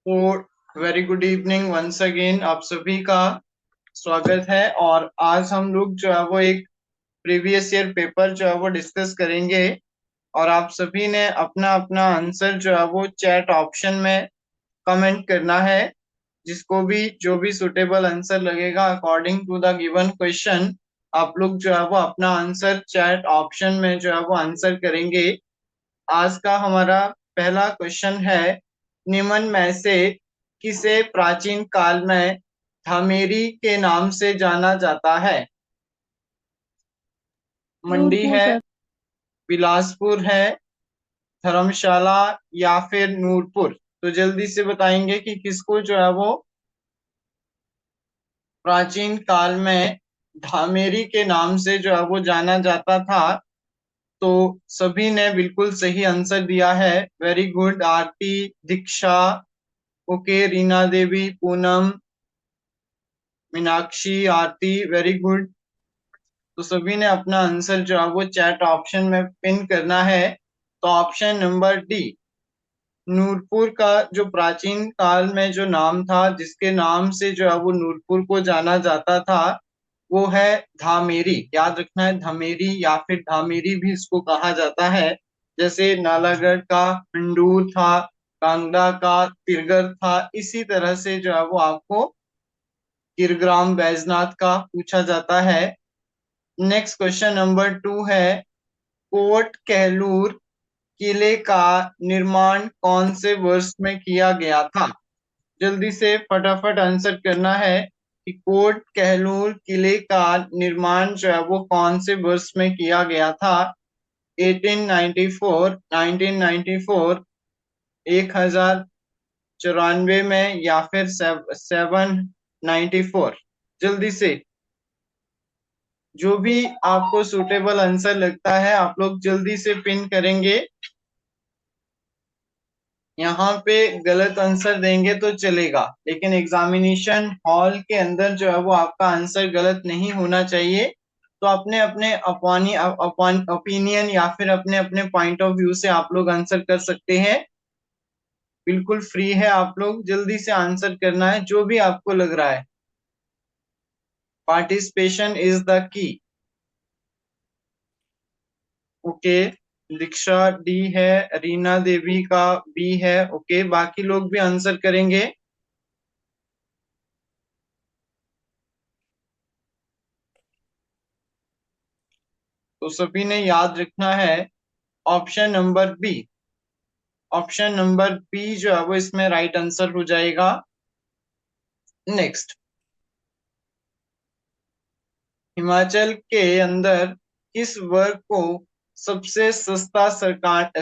तो very good evening once again, आप सभी का स्वागत है। और आज हम लोग जो है वो एक प्रीवियस ईयर पेपर जो है वो डिस्कस करेंगे। और आप सभी ने अपना अपना आंसर जो है वो चैट ऑप्शन में कमेंट करना है। जिसको भी जो भी सुटेबल आंसर लगेगा according to the given question, आप लोग जो है वो अपना आंसर चैट ऑप्शन में जो है वो आंसर करेंगे। आज का हमारा पहला क्वेश्चन है, निम्न में से किसे प्राचीन काल में धामेरी के नाम से जाना जाता है? मंडी नूरपुर है, सर। बिलासपुर है, धर्मशाला या फिर नूरपुर। तो जल्दी से बताएंगे कि किसको जो है वो प्राचीन काल में धामेरी के नाम से जो है वो जाना जाता था। तो सभी ने बिल्कुल सही आंसर दिया है। वेरी गुड, आरती, दीक्षा, ओके, रीना देवी, पूनम, मीनाक्षी, आरती, वेरी गुड। तो सभी ने अपना आंसर जो है वो चैट ऑप्शन में पिन करना है। तो ऑप्शन नंबर डी, नूरपुर का जो प्राचीन काल में जो नाम था, जिसके नाम से जो है वो नूरपुर को जाना जाता था, वो है धामेरी। याद रखना है, धामेरी या फिर धामेरी भी इसको कहा जाता है। जैसे नालागढ़ का हंडूर था, कांगड़ा का तिरगर था, इसी तरह से जो है वो आपको गिरग्राम बैजनाथ का पूछा जाता है। नेक्स्ट क्वेश्चन नंबर 2 है, कोट कहलूर किले का निर्माण कौन से वर्ष में किया गया था? जल्दी से फटाफट आंसर करना है कि कोट कहलूर किले का निर्माण जो है वो कौन से वर्ष में किया गया था। 1894, 1994, 1094 में, या फिर 794। जल्दी से जो भी आपको सुटेबल आंसर लगता है आप लोग जल्दी से पिन करेंगे। यहाँ पे गलत आंसर देंगे तो चलेगा, लेकिन एग्जामिनेशन हॉल के अंदर जो है वो आपका आंसर गलत नहीं होना चाहिए। तो अपने अपने ओपिनियन या फिर अपने अपने पॉइंट ऑफ व्यू से आप लोग आंसर कर सकते हैं। बिल्कुल फ्री है, आप लोग जल्दी से आंसर करना है जो भी आपको लग रहा है। Participation is the key. Okay, Diksha D है, रीना देवी का बी है। ओके, बाकी लोग भी आंसर करेंगे। तो सभी ने याद रखना है option number B. Option number B जो है वो इसमें राइट आंसर हो जाएगा। नेक्स्ट, हिमाचल के अंदर किस वर्ग को सबसे सस्ता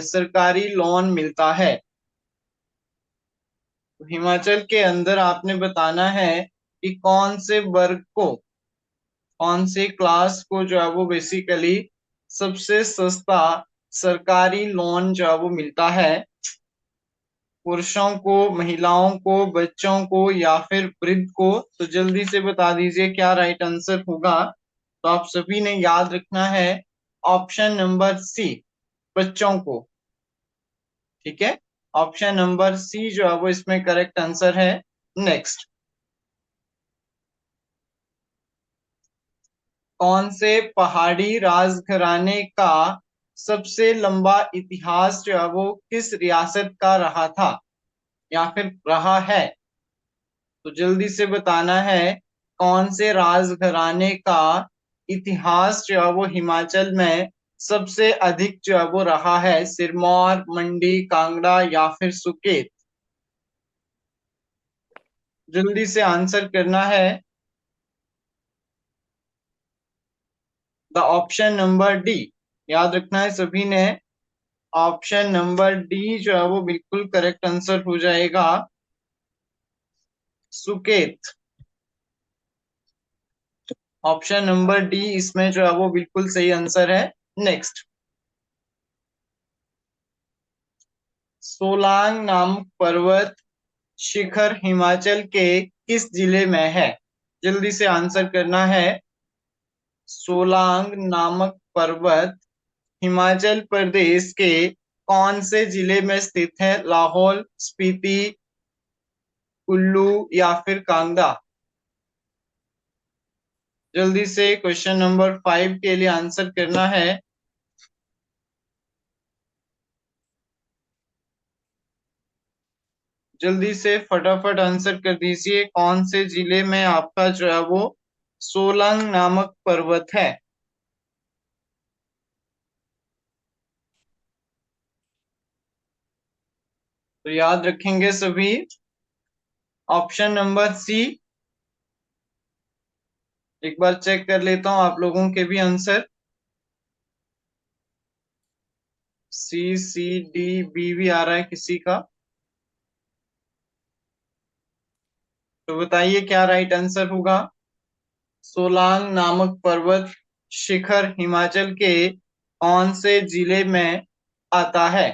सरकारी लोन मिलता है? तो हिमाचल के अंदर आपने बताना है कि कौन से वर्ग को, कौन से क्लास को जो है वो बेसिकली सबसे सस्ता सरकारी लोन जो है वो मिलता है। पुरुषों को, महिलाओं को, बच्चों को या फिर वृद्ध को? तो जल्दी से बता दीजिए क्या राइट आंसर होगा। तो आप सभी ने याद रखना है ऑप्शन नंबर सी, बच्चों को। ठीक है, ऑप्शन नंबर सी जो है वो इसमें करेक्ट आंसर है। नेक्स्ट, कौन से पहाड़ी राजघराने का सबसे लंबा इतिहास जो है वो किस रियासत का रहा था या फिर रहा है? तो जल्दी से बताना है कौन से राजघराने का इतिहास जो है वो हिमाचल में सबसे अधिक जो है वो रहा है। सिरमौर, मंडी, कांगड़ा या फिर सुकेत? जल्दी से आंसर करना है। द ऑप्शन नंबर डी, याद रखना है सभी ने। ऑप्शन नंबर डी जो है वो बिल्कुल करेक्ट आंसर हो जाएगा, सुकेत। ऑप्शन नंबर डी इसमें जो है वो बिल्कुल सही आंसर है। नेक्स्ट, सोलांग नामक पर्वत शिखर हिमाचल के किस जिले में है? जल्दी से आंसर करना है। सोलांग नामक पर्वत हिमाचल प्रदेश के कौन से जिले में स्थित है? लाहौल, स्पीति, कुल्लू या फिर कांगड़ा? जल्दी से क्वेश्चन नंबर 5 के लिए आंसर करना है। जल्दी से फटाफट आंसर कर दीजिए, कौन से जिले में आपका जो है वो सोलंग नामक पर्वत है? तो याद रखेंगे सभी, ऑप्शन नंबर सी। एक बार चेक कर लेता हूं आप लोगों के भी आंसर। सी, सी, डी, बी भी आ रहा है किसी का, तो बताइए क्या राइट आंसर होगा। सोलांग नामक पर्वत शिखर हिमाचल के कौन से जिले में आता है?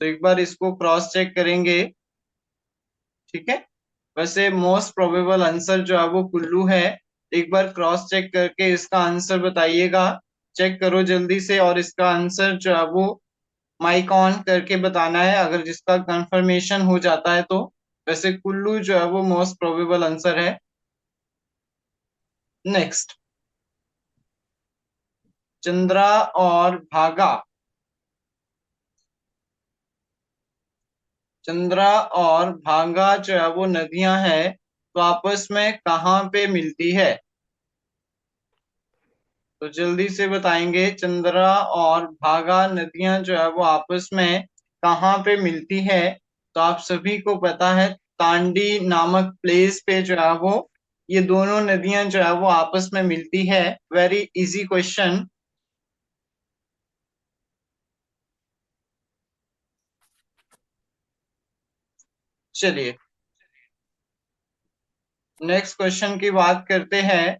तो एक बार इसको क्रॉस चेक करेंगे, ठीक है। वैसे मोस्ट प्रोबेबल आंसर जो है वो कुल्लू है। एक बार क्रॉस चेक करके इसका आंसर बताइएगा। चेक करो जल्दी से, और इसका आंसर जो है वो माइक ऑन करके बताना है अगर जिसका कंफर्मेशन हो जाता है तो। वैसे कुल्लू जो है वो मोस्ट प्रोबेबल आंसर है। नेक्स्ट, चंद्रा और भागा। चंद्रा और भांगा जो है वो नदियां हैं, तो आपस में कहाँ पे मिलती है? तो जल्दी से बताएंगे, चंद्रा और भागा नदियां जो है वो आपस में कहाँ पे मिलती है? तो आप सभी को पता है, तांडी नामक प्लेस पे जो है वो ये दोनों नदियां जो है वो आपस में मिलती है। Very easy question. चलिए नेक्स्ट क्वेश्चन की बात करते हैं।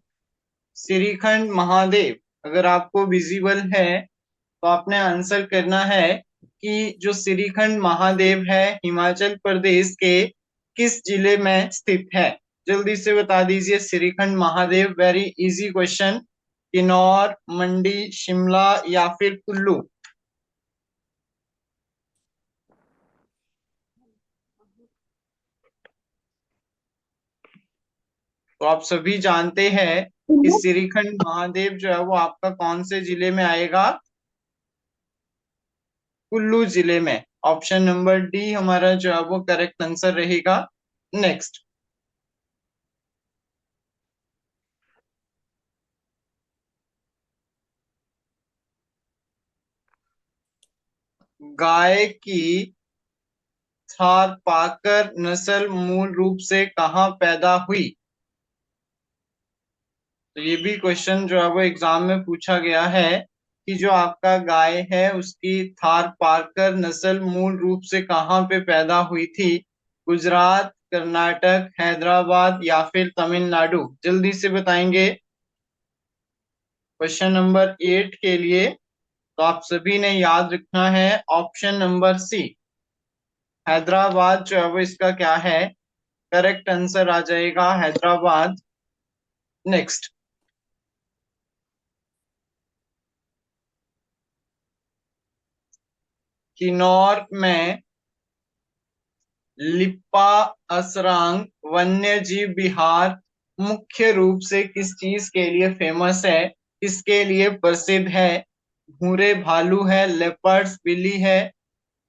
श्रीखंड महादेव अगर आपको विजिबल है तो आपने आंसर करना है कि जो श्रीखंड महादेव है हिमाचल प्रदेश के किस जिले में स्थित है? जल्दी से बता दीजिए, Shrikhand Mahadev, very easy question. Kinnaur, Mandi, Shimla या फिर कुल्लू? तो आप सभी जानते हैं कि श्रीखंड महादेव जो है वो आपका कौन से जिले में आएगा? कुल्लू जिले में। ऑप्शन नंबर डी हमारा जो है वो करेक्ट आंसर रहेगा। नेक्स्ट, गाय की थारपारकर नस्ल मूल रूप से कहाँ पैदा हुई? तो ये भी क्वेश्चन जो है वो एग्जाम में पूछा गया है कि जो आपका गाय है उसकी थारपारकर नस्ल मूल रूप से कहाँ पे पैदा हुई थी? गुजरात, कर्नाटक, हैदराबाद या फिर तमिलनाडु? जल्दी से बताएंगे। क्वेश्चन नंबर 8 के लिए तो आप सभी ने याद रखना है ऑप्शन नंबर सी, हैदराबाद जो है वो इसका क्या है? करेक्ट आंसर आ जाएगा हैदराबाद। नेक्स्ट, किन्नौर में लिप्पा असरांग वन्य जीव विहार मुख्य रूप से किस चीज के लिए फेमस है, किसके लिए प्रसिद्ध है? भूरे भालू है, लेपर्ड्स बिल्ली है,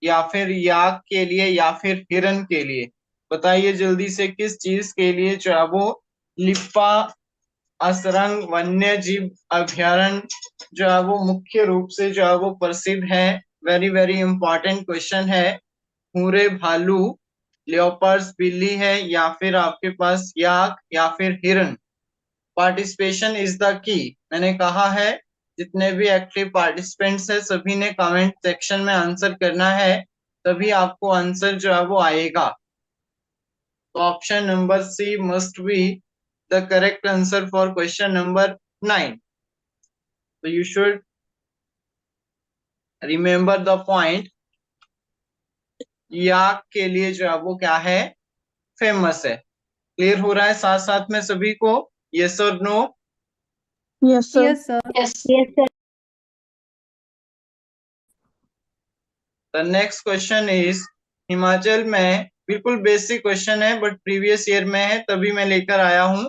या फिर याक के लिए या फिर हिरन के लिए? बताइए जल्दी से, किस चीज के लिए जो है वो लिप्पा असरंग वन्य जीव अभ्यारण्य जो है वो मुख्य रूप से जो है वो प्रसिद्ध है? वेरी वेरी इंपॉर्टेंट क्वेश्चन है। भूरे भालू, लियोपर्ड्स बिल्ली है, या फिर आपके पास याक या फिर हिरन? पार्टिसिपेशन इज द की, मैंने कहा है। जितने भी एक्टिव पार्टिसिपेंट्स हैं सभी ने कमेंट सेक्शन में आंसर करना है, तभी आपको आंसर जो है वो आएगा। तो option number C must be the correct answer for question number 9। तो you should remember the point, yak के लिए जो है वो क्या है? फेमस है। क्लियर हो रहा है साथ साथ में सभी को? यस और no? Yes sir. Yes sir. Yes sir. The next question is, Himachal में, बिल्कुल बेसिक क्वेश्चन है बट प्रीवियस ईयर में है तभी मैं लेकर आया हूँ।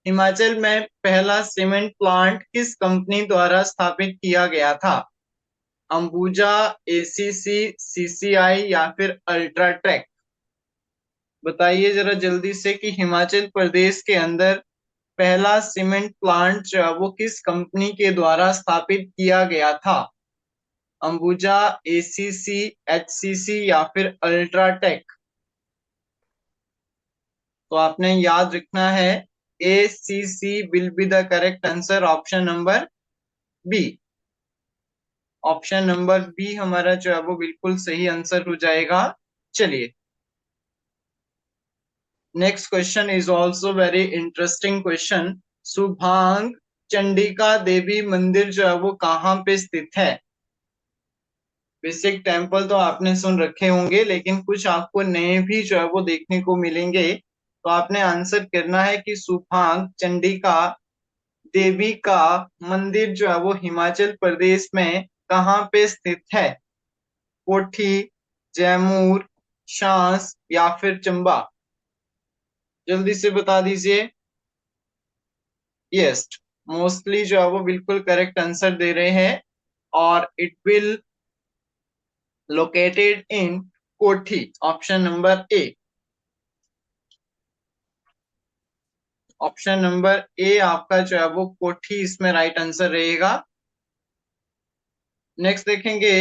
हिमाचल में पहला सीमेंट प्लांट किस कंपनी द्वारा स्थापित किया गया था? अंबुजा, एसीसी, सीसीआई या फिर अल्ट्राटेक? बताइए जरा जल्दी से कि हिमाचल प्रदेश के अंदर पहला सीमेंट प्लांट जो है वो किस कंपनी के द्वारा स्थापित किया गया था? अंबुजा, एसीसी, एचसीसी या फिर अल्ट्राटेक? तो आपने याद रखना है, ACC will be the correct answer, option number B. Option number B हमारा जो है वो बिल्कुल सही आंसर हो जाएगा। चलिए, next question is also very interesting question. Shubhang Chandika Devi मंदिर जो है वो कहाँ पे स्थित है? बेसिक टेम्पल तो आपने सुन रखे होंगे, लेकिन कुछ आपको नए भी जो है वो देखने को मिलेंगे। तो आपने आंसर करना है कि शुभांग चंडिका देवी का मंदिर जो है वो हिमाचल प्रदेश में कहाँ पे स्थित है? कोठी, जैमूर, शांस या फिर चंबा? जल्दी से बता दीजिए। यस, मोस्टली जो है वो बिल्कुल करेक्ट आंसर दे रहे हैं, और इट विल लोकेटेड इन कोठी, option number A. Option number A आपका जो है वो कोठी इसमें राइट आंसर रहेगा। नेक्स्ट देखेंगे,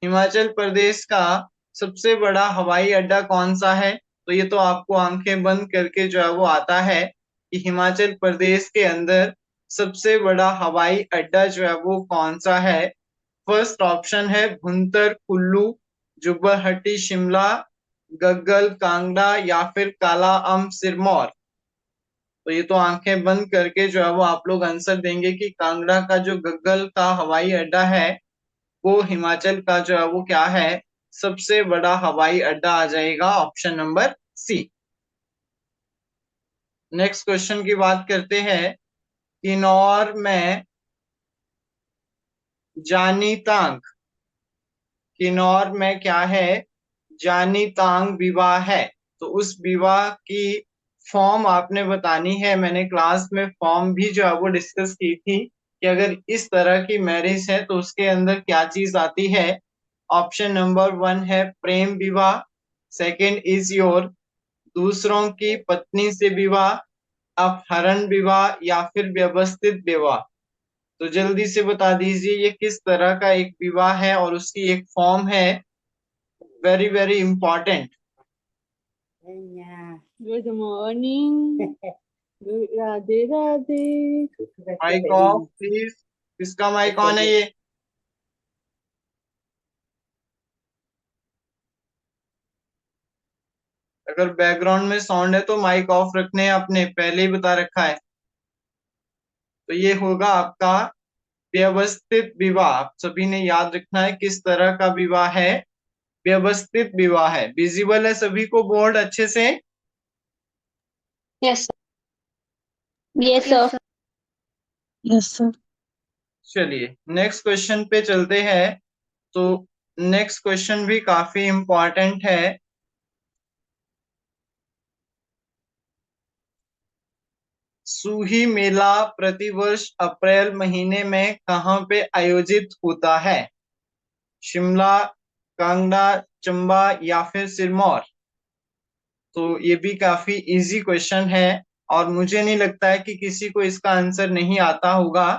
हिमाचल प्रदेश का सबसे बड़ा हवाई अड्डा कौन सा है? तो ये तो आपको आंखें बंद करके जो है वो आता है कि हिमाचल प्रदेश के अंदर सबसे बड़ा हवाई अड्डा जो है वो कौन सा है? फर्स्ट ऑप्शन है भुंतर कुल्लू, जुब्बलहट्टी शिमला, गग्गल कांगड़ा या फिर काला अम सिरमौर? तो ये तो आंखें बंद करके जो है वो आप लोग आंसर देंगे कि कांगड़ा का जो गग्गल का हवाई अड्डा है वो हिमाचल का जो है वो क्या है, सबसे बड़ा हवाई अड्डा आ जाएगा, option number C. Next question की बात करते हैं। किन्नौर में जानी तांग, किन्नौर में क्या है? जानी तांग विवाह है। तो उस विवाह की फॉर्म आपने बतानी है। मैंने क्लास में फॉर्म भी जो है वो डिस्कस की थी कि अगर इस तरह की मैरिज है तो उसके अंदर क्या चीज आती है। ऑप्शन नंबर वन है प्रेम विवाह, सेकंड इज योर दूसरों की पत्नी से विवाह, अपहरण विवाह या फिर व्यवस्थित विवाह? तो जल्दी से बता दीजिए ये किस तरह का एक विवाह है और उसकी एक फॉर्म है, very very important. Good morning. Radhe Radhe. Mike off please. किसका माइक ऑन है ये? अगर बैकग्राउंड में साउंड है तो माइक ऑफ रखने हैं, आपने पहले ही बता रखा है। तो ये होगा आपका व्यवस्थित विवाह। आप सभी ने याद रखना है किस तरह का विवाह है, व्यवस्थित विवाह है। विजिबल है सभी को बोर्ड अच्छे से? Yes, yes, sir. Yes, sir. चलिए नेक्स्ट क्वेश्चन पे चलते हैं। तो नेक्स्ट क्वेश्चन भी काफी इंपॉर्टेंट है। सूही मेला प्रतिवर्ष अप्रैल महीने में कहाँ पे आयोजित होता है? शिमला, कांगड़ा, चंबा या फिर सिरमौर? तो ये भी काफी इजी क्वेश्चन है और मुझे नहीं लगता है कि किसी को इसका आंसर नहीं आता होगा।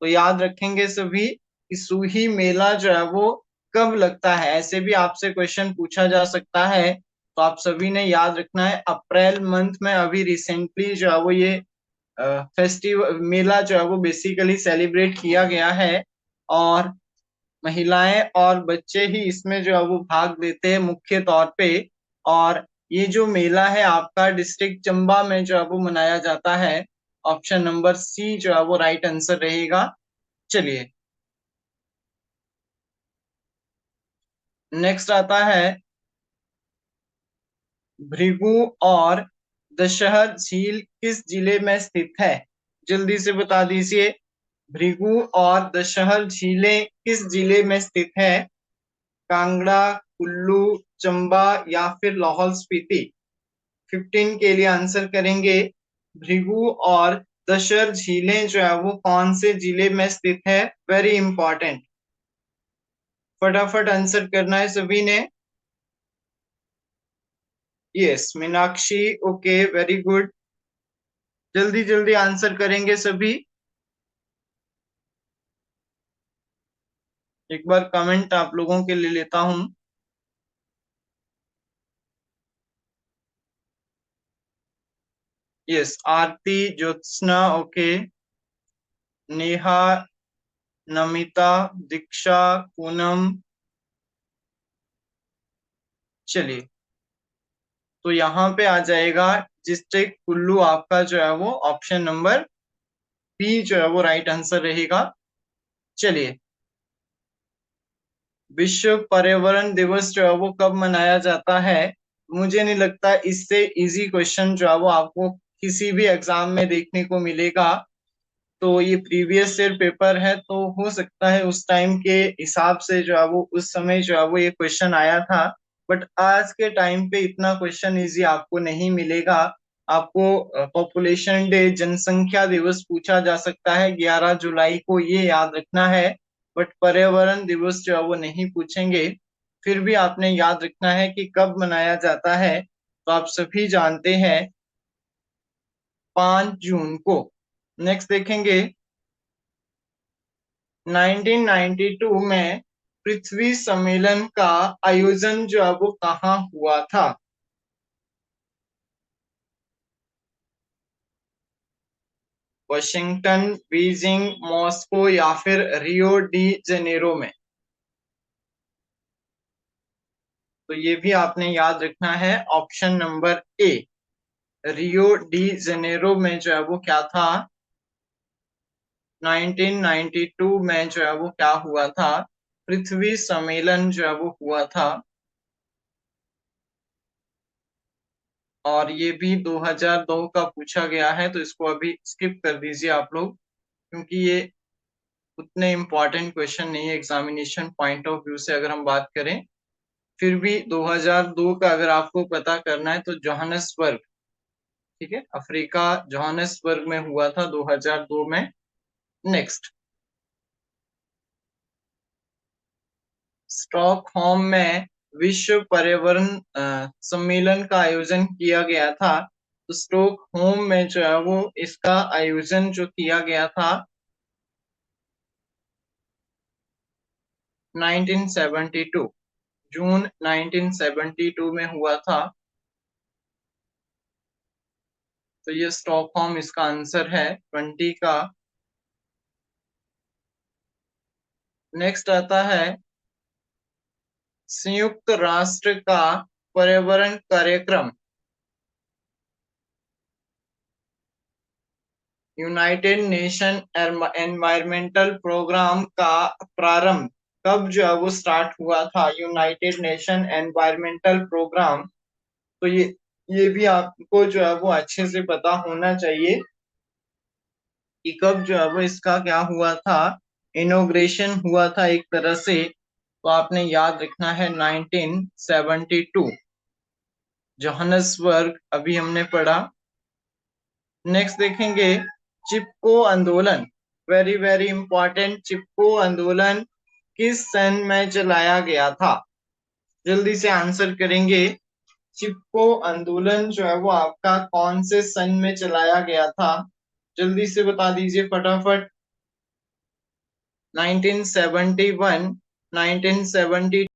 तो याद रखेंगे सभी कि सूही मेला जो है वो कब लगता है, ऐसे भी आपसे क्वेश्चन पूछा जा सकता है। तो आप सभी ने याद रखना है अप्रैल मंथ में अभी रिसेंटली जो है वो ये फेस्टिवल मेला जो है वो बेसिकली सेलिब्रेट किया गया है, और महिलाएं और बच्चे ही इसमें जो है वो भाग लेते हैं मुख्य तौर पे। और ये जो मेला है आपका डिस्ट्रिक्ट चंबा में जो है वो मनाया जाता है। ऑप्शन नंबर सी जो है वो राइट आंसर रहेगा। चलिए नेक्स्ट आता है, भृगु और दशहर झील किस जिले में स्थित है? जल्दी से बता दीजिए, भृगु और दशहर झीलें किस जिले में स्थित है? कांगड़ा, कुल्लू, चंबा या फिर लाहौल स्पीति। 15 के लिए आंसर करेंगे। भृगु और दशर झीलें जो है वो कौन से जिले में स्थित है? वेरी इंपॉर्टेंट, फटाफट आंसर करना है सभी ने। Yes, Meenakshi, okay, very good, जल्दी जल्दी आंसर करेंगे सभी। एक बार कमेंट आप लोगों के लिए लेता हूं। यस, आरती, ज्योत्सना, ओके, नेहा, नमिता, दीक्षा, पूनम। चलिए, तो यहाँ पे आ जाएगा डिस्ट्रिक्ट कुल्लू, आपका जो है वो ऑप्शन नंबर बी जो है वो राइट आंसर रहेगा। चलिए, विश्व पर्यावरण दिवस जो है वो कब मनाया जाता है? मुझे नहीं लगता इससे इजी क्वेश्चन जो है वो आपको किसी भी एग्जाम में देखने को मिलेगा। तो ये प्रीवियस ईयर पेपर है, तो हो सकता है उस टाइम के हिसाब से जो है वो उस समय जो है वो ये क्वेश्चन आया था। बट आज के टाइम पे इतना क्वेश्चन इजी आपको नहीं मिलेगा। आपको पॉपुलेशन डे, जनसंख्या दिवस पूछा जा सकता है 11 जुलाई को, ये याद रखना है। बट पर्यावरण दिवस जो है वो नहीं पूछेंगे। फिर भी आपने याद रखना है कि कब मनाया जाता है। तो आप सभी जानते हैं 5 जून को। नेक्स्ट देखेंगे, 1992 में पृथ्वी सम्मेलन का आयोजन जो है वो कहाँ हुआ था? वाशिंगटन, बीजिंग, मॉस्को या फिर रियो डी जेनेरो में? तो ये भी आपने याद रखना है, option number A, Rio de Janeiro में जो है वो क्या था? 1992 में जो है वो क्या हुआ था? पृथ्वी सम्मेलन जो है वो हुआ था। और ये भी 2002 का पूछा गया है, तो इसको अभी स्किप कर दीजिए आप लोग, क्योंकि ये उतने इम्पोर्टेंट क्वेश्चन नहीं है एग्जामिनेशन पॉइंट ऑफ व्यू से अगर हम बात करें। फिर भी 2002 का अगर आपको पता करना है तो जोहान्सबर्ग, ठीक है, अफ्रीका, जोहान्सबर्ग में हुआ था 2002 में। नेक्स्ट, स्टॉकहोम में विश्व पर्यावरण सम्मेलन का आयोजन किया गया था। तो स्टॉकहोम में जो है वो इसका आयोजन जो किया गया था 1972, जून 1972 में हुआ था। तो ये स्टॉकहोम इसका आंसर है 20 का। नेक्स्ट आता है, संयुक्त राष्ट्र का पर्यावरण कार्यक्रम, यूनाइटेड नेशन एनवायरमेंटल प्रोग्राम का प्रारंभ कब जो है वो स्टार्ट हुआ था? United Nation Environmental Programme. तो ये भी आपको जो है वो अच्छे से पता होना चाहिए कि कब जो है वो इसका क्या हुआ था, इनोग्रेशन हुआ था एक तरह से। तो आपने याद रखना है 1972, जोहान्सबर्ग अभी हमने पढ़ा। नेक्स्ट देखेंगे, चिपको आंदोलन, वेरी वेरी इंपॉर्टेंट, चिपको आंदोलन किस सन में चलाया गया था? जल्दी से आंसर करेंगे। चिपको आंदोलन जो है वो आपका कौन से सन में चलाया गया था? जल्दी से बता दीजिए फटाफट। 1971, 1972